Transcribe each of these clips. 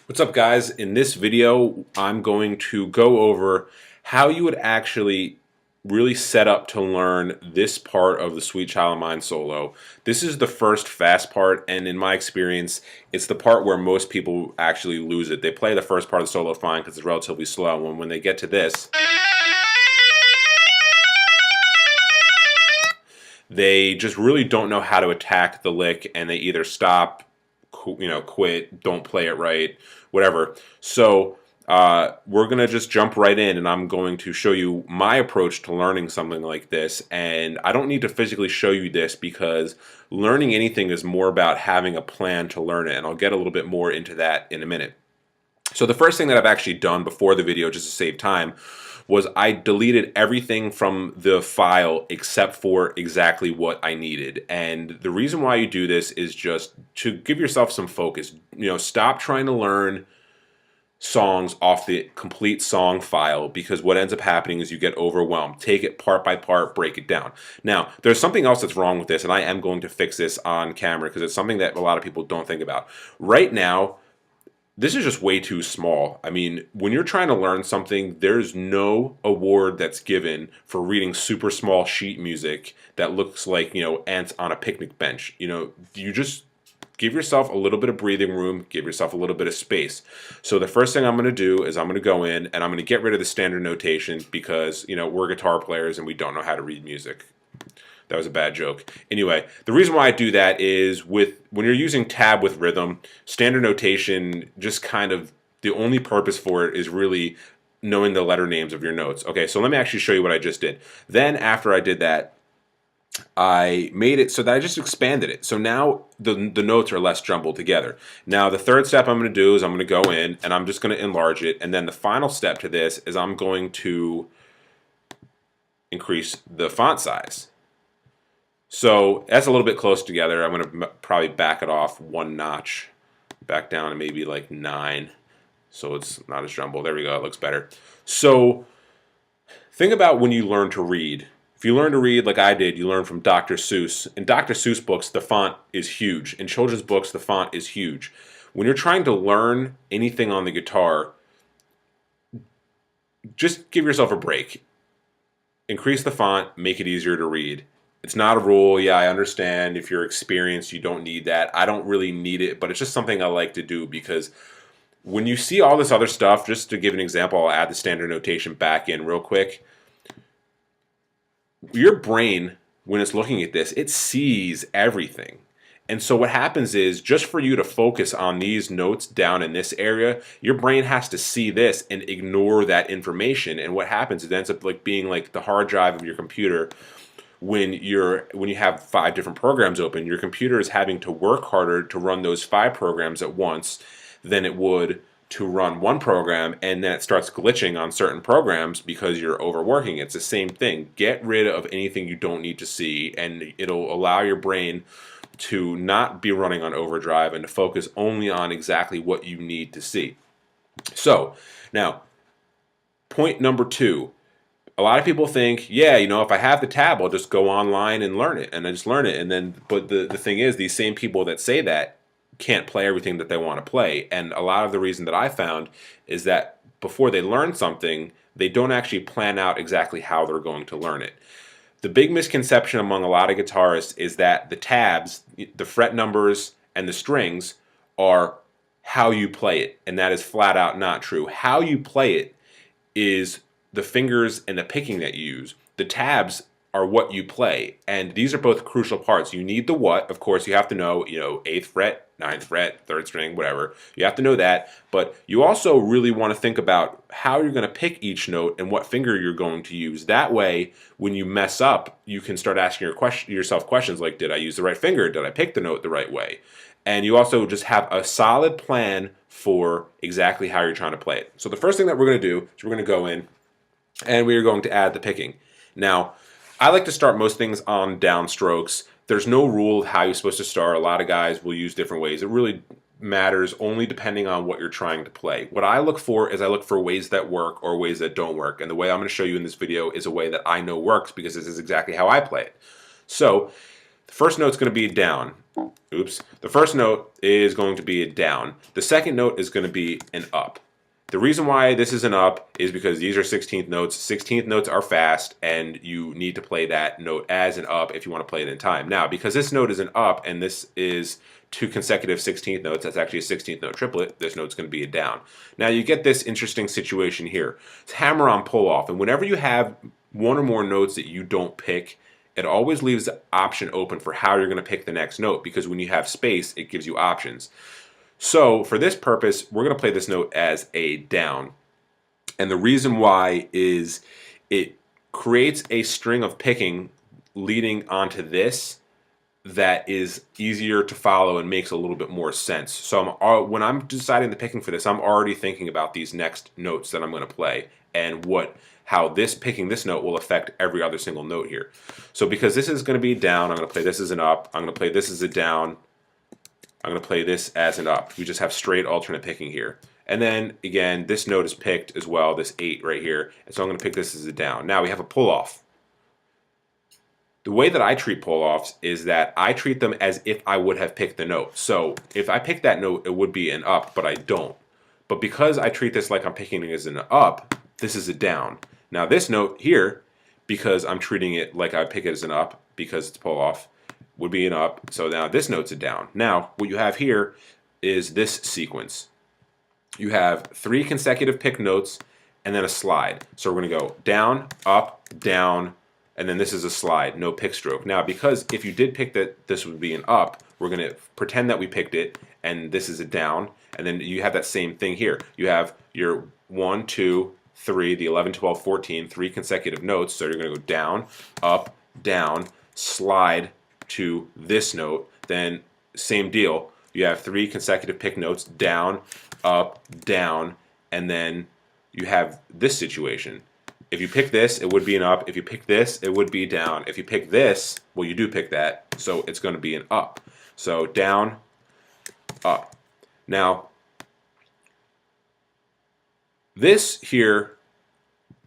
What's up, guys? In this video, I'm going to go over how you would actually really set up to learn this part of the Sweet Child of Mine solo. This is the first fast part, and in my experience, it's the part where most people actually lose it. They play the first part of the solo fine because it's relatively slow, and when they get to this, they just really don't know how to attack the lick, and they either stop, quit, don't play it right, whatever. So we're going to just jump right in, and I'm going to show you my approach to learning something like this. And I don't need to physically show you this because learning anything is more about having a plan to learn it, and I'll get a little bit more into that in a minute. So the first thing that I've actually done before the video, just to save time, was I deleted everything from the file except for exactly what I needed. And the reason why you do this is just to give yourself some focus. Stop trying to learn songs off the complete song file, because what ends up happening is you get overwhelmed. Take it part by part, break it down. Now, there's something else that's wrong with this, and I am going to fix this on camera because it's something that a lot of people don't think about. Right now, this is just way too small. I mean, when you're trying to learn something, there's no award that's given for reading super small sheet music that looks like, ants on a picnic bench. You just give yourself a little bit of breathing room, give yourself a little bit of space. So the first thing I'm going to do is I'm going to go in and I'm going to get rid of the standard notation because, we're guitar players and we don't know how to read music. That was a bad joke. Anyway, the reason why I do that is when you're using tab with rhythm, standard notation just kind of, the only purpose for it is really knowing the letter names of your notes. Okay, so let me actually show you what I just did. Then after I did that, I made it so that I just expanded it. So now the notes are less jumbled together. Now the third step I'm going to do is I'm going to go in and I'm just going to enlarge it. And then the final step to this is I'm going to increase the font size. So that's a little bit close together. I'm going to probably back it off one notch, back down to maybe like 9, so it's not as jumbled. There we go. It looks better. So think about when you learn to read. If you learn to read like I did, you learn from Dr. Seuss. In Dr. Seuss books, the font is huge. In children's books, the font is huge. When you're trying to learn anything on the guitar, just give yourself a break. Increase the font, make it easier to read. It's not a rule. Yeah, I understand if you're experienced, you don't need that. I don't really need it, but it's just something I like to do because when you see all this other stuff, just to give an example, I'll add the standard notation back in real quick. Your brain, when it's looking at this, it sees everything. And so what happens is, just for you to focus on these notes down in this area, your brain has to see this and ignore that information. And what happens, it ends up like being like the hard drive of your computer. When you have 5 different programs open, your computer is having to work harder to run those 5 programs at once than it would to run one program, and then it starts glitching on certain programs because you're overworking. It's the same thing. Get rid of anything you don't need to see, and it'll allow your brain to not be running on overdrive and to focus only on exactly what you need to see. So now, point number 2. A lot of people think, yeah, if I have the tab, I'll just go online and learn it, and I just learn it. And then, but the thing is, these same people that say that can't play everything that they want to play. And a lot of the reason that I found is that before they learn something, they don't actually plan out exactly how they're going to learn it. The big misconception among a lot of guitarists is that the tabs, the fret numbers, and the strings are how you play it. And that is flat out not true. How you play it is the fingers and the picking that you use. The tabs are what you play, and these are both crucial parts. You need the what, of course. You have to know, 8th fret, 9th fret, 3rd string, whatever. You have to know that, but you also really want to think about how you're going to pick each note and what finger you're going to use. That way, when you mess up, you can start asking yourself questions like, did I use the right finger? Did I pick the note the right way? And you also just have a solid plan for exactly how you're trying to play it. So the first thing that we're going to do is we're going to go in and we are going to add the picking. Now, I like to start most things on downstrokes. There's no rule of how you're supposed to start. A lot of guys will use different ways. It really matters only depending on what you're trying to play. What I look for is I look for ways that work or ways that don't work. And the way I'm going to show you in this video is a way that I know works because this is exactly how I play it. So the first note's going to be down. Oops. The first note is going to be a down. The second note is going to be an up. The reason why this is an up is because these are 16th notes. 16th notes are fast, and you need to play that note as an up if you want to play it in time. Now, because this note is an up and this is two consecutive 16th notes, that's actually a 16th note triplet, this note's going to be a down. Now, you get this interesting situation here. It's hammer on pull off, and whenever you have one or more notes that you don't pick, it always leaves the option open for how you're going to pick the next note, because when you have space, it gives you options. So for this purpose, we're going to play this note as a down. And the reason why is it creates a string of picking leading onto this that is easier to follow and makes a little bit more sense. So when I'm deciding the picking for this, I'm already thinking about these next notes that I'm going to play and how picking this note will affect every other single note here. So because this is going to be down, I'm going to play this as an up. I'm going to play this as a down. I'm going to play this as an up. We just have straight alternate picking here. And then, again, this note is picked as well, this 8 right here. And so I'm going to pick this as a down. Now we have a pull-off. The way that I treat pull-offs is that I treat them as if I would have picked the note. So if I pick that note, it would be an up, but I don't. But because I treat this like I'm picking it as an up, this is a down. Now this note here, because I'm treating it like I pick it as an up, because it's pull-off, would be an up. So now this note's a down. Now what you have here is this sequence. You have 3 consecutive pick notes and then a slide. So we're going to go down, up, down, and then this is a slide, no pick stroke. Now because if you did pick that this would be an up, we're going to pretend that we picked it and this is a down, and then you have that same thing here. You have your 1, 2, 3, the 11, 12, 14, 3 consecutive notes. So you're going to go down, up, down, slide to this note, then same deal. You have 3 consecutive pick notes, down, up, down, and then you have this situation. If you pick this, it would be an up. If you pick this, it would be down. If you pick this, well, you do pick that, so it's going to be an up. So down, up. Now, this here,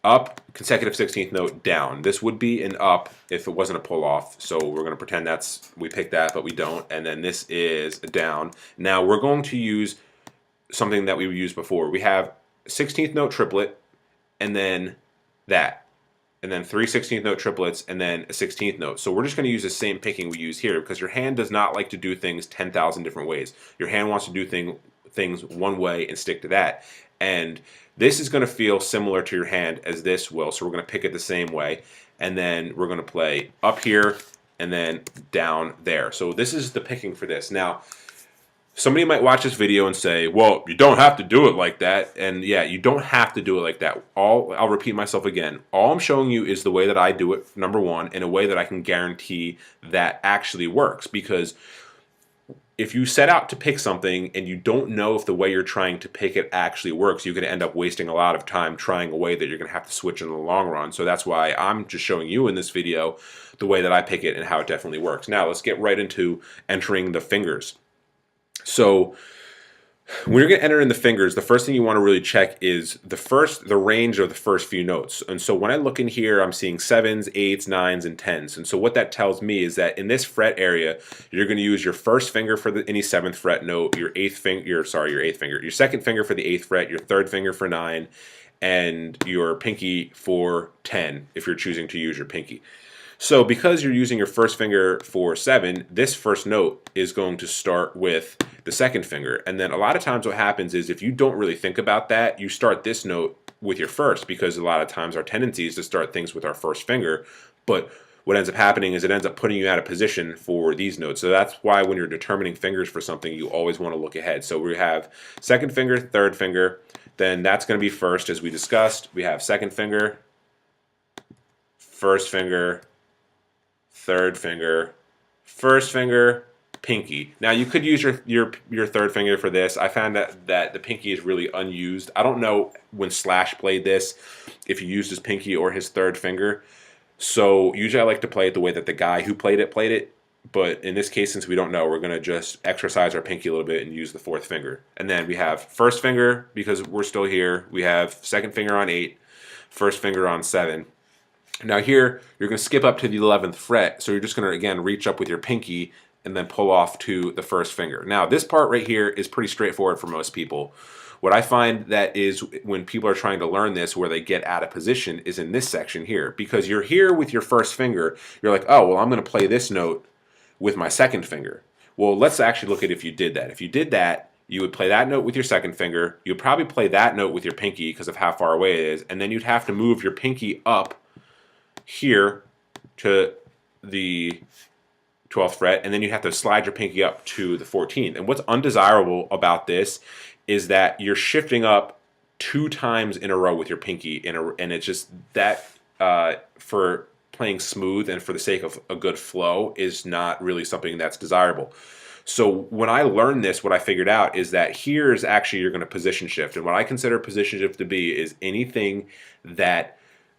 up, consecutive 16th note, down. This would be an up if it wasn't a pull off. So we're going to pretend we picked that, but we don't. And then this is a down. Now we're going to use something that we used before. We have 16th note triplet, and then that. And then 3 16th note triplets, and then a 16th note. So we're just going to use the same picking we use here, because your hand does not like to do things 10,000 different ways. Your hand wants to do things one way and stick to that. And this is going to feel similar to your hand as this will, so we're going to pick it the same way. And then we're going to play up here and then down there. So this is the picking for this. Now, somebody might watch this video and say, well, you don't have to do it like that. And yeah, you don't have to do it like that. I'll repeat myself again. All I'm showing you is the way that I do it, number one, in a way that I can guarantee that actually works. Because if you set out to pick something and you don't know if the way you're trying to pick it actually works, you're going to end up wasting a lot of time trying a way that you're going to have to switch in the long run. So that's why I'm just showing you in this video the way that I pick it and how it definitely works. Now let's get right into entering the fingers. So when you're going to enter in the fingers, the first thing you want to really check is the range of the first few notes. And so when I look in here, I'm seeing 7s, 8s, 9s, and 10s. And so what that tells me is that in this fret area, you're going to use your first finger for any 7th fret note, your second finger for the 8th fret, your third finger for 9, and your pinky for 10 if you're choosing to use your pinky. So because you're using your first finger for 7, this first note is going to start with the second finger. And then a lot of times what happens is if you don't really think about that, you start this note with your first, because a lot of times our tendency is to start things with our first finger. But what ends up happening is it ends up putting you out of position for these notes. So that's why when you're determining fingers for something, you always want to look ahead. So we have second finger, third finger, then that's going to be first as we discussed. We have second finger, first finger, third finger, first finger, pinky. Now you could use your third finger for this. I found that the pinky is really unused. I don't know when Slash played this if he used his pinky or his third finger. So usually I like to play it the way that the guy who played it. But in this case, since we don't know, we're going to just exercise our pinky a little bit and use the fourth finger. And then we have first finger, because we're still here. We have second finger on 8, first finger on 7. Now here, you're going to skip up to the 11th fret, so you're just going to, again, reach up with your pinky and then pull off to the first finger. Now, this part right here is pretty straightforward for most people. What I find that is when people are trying to learn this, where they get out of position, is in this section here. Because you're here with your first finger, you're like, oh, well, I'm going to play this note with my second finger. Well, let's actually look at if you did that. If you did that, you would play that note with your second finger. You'd probably play that note with your pinky because of how far away it is. And then you'd have to move your pinky up here to the 12th fret, and then you have to slide your pinky up to the 14th. And what's undesirable about this is that you're shifting up 2 times in a row with your pinky, and it's just that for playing smooth and for the sake of a good flow is not really something that's desirable. So when I learned this, what I figured out is that here's actually you're going to position shift. And what I consider position shift to be is anytime that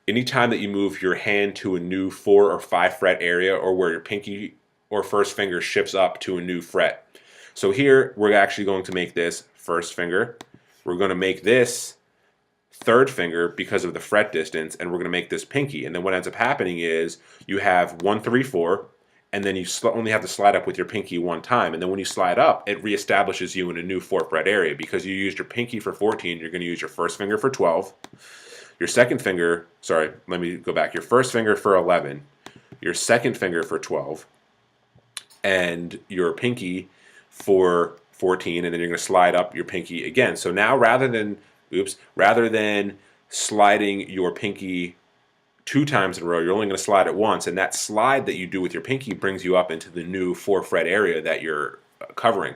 you move your hand to a new 4 or 5 fret area, or where your pinky or first finger shifts up to a new fret. So here we're actually going to make this first finger. We're going to make this third finger because of the fret distance, and we're going to make this pinky. And then what ends up happening is you have 1, 3, 4, and then you only have to slide up with your pinky 1 time. And then when you slide up, it reestablishes you in a new 4 fret area. Because you used your pinky for 14, you're going to use your first finger for 12. Your second finger, sorry, let me go back. Your first finger for 11, your second finger for 12, and your pinky for 14, and then you're going to slide up your pinky again. So now rather than sliding your pinky 2 times in a row, you're only going to slide it once, and that slide that you do with your pinky brings you up into the new 4 fret area that you're covering.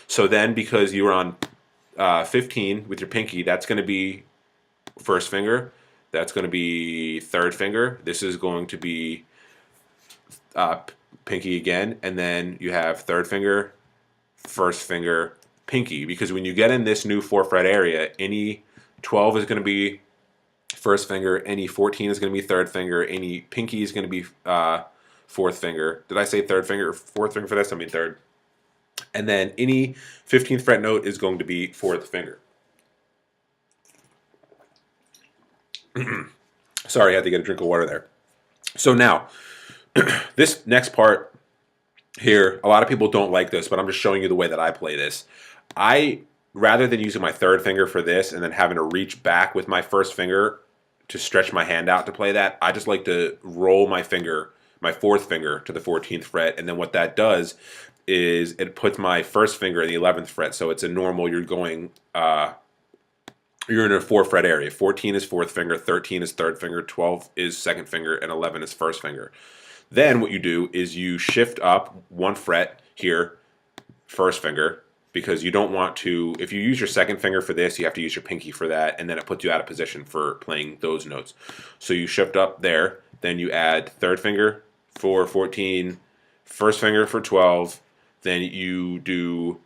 So then because you're on 15 with your pinky, that's going to be first finger, that's going to be third finger, this is going to be pinky again, and then you have third finger, first finger, pinky. Because when you get in this new 4 fret area, any 12 is going to be first finger, any 14 is going to be third finger, any pinky is going to be fourth finger. Did I say third finger or fourth finger for this? I mean third. And then any 15th fret note is going to be fourth finger. Sorry, I had to get a drink of water there. So now, this next part here, a lot of people don't like this, but I'm just showing you the way that I play this. Rather than using my third finger for this and then having to reach back with my first finger to stretch my hand out to play that, I just like to roll my finger, my fourth finger, to the 14th fret, and then what that does is it puts my first finger in the 11th fret. So it's a normal, you're in a 4 fret area. 14 is fourth finger, 13 is third finger, 12 is second finger, and 11 is first finger. Then what you do is you shift up 1 fret here, first finger, because you don't want to, if you use your second finger for this, you have to use your pinky for that, and then it puts you out of position for playing those notes. So you shift up there, then you add third finger for 14, first finger for 12, then you do,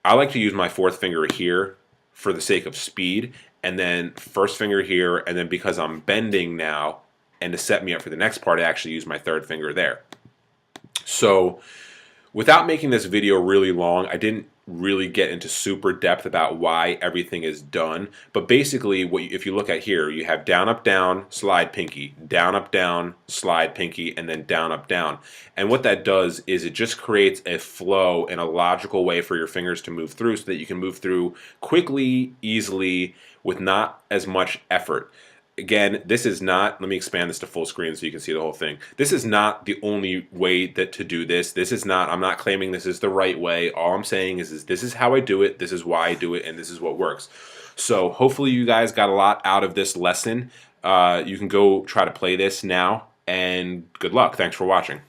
I like to use my fourth finger here for the sake of speed, and then first finger here, and then because I'm bending now, and to set me up for the next part, I actually use my third finger there. So without making this video really long, I didn't really get into super depth about why everything is done, but basically if you look at here, you have down, up, down, slide, pinky, down, up, down, slide, pinky, and then down, up, down. And what that does is it just creates a flow and a logical way for your fingers to move through so that you can move through quickly, easily, with not as much effort. Again, this is not, let me expand this to full screen so you can see the whole thing. This is not the only way to do this. This is not, I'm not claiming this is the right way. All I'm saying is this is how I do it, this is why I do it, and this is what works. So hopefully you guys got a lot out of this lesson. You can go try to play this now, and good luck. Thanks for watching.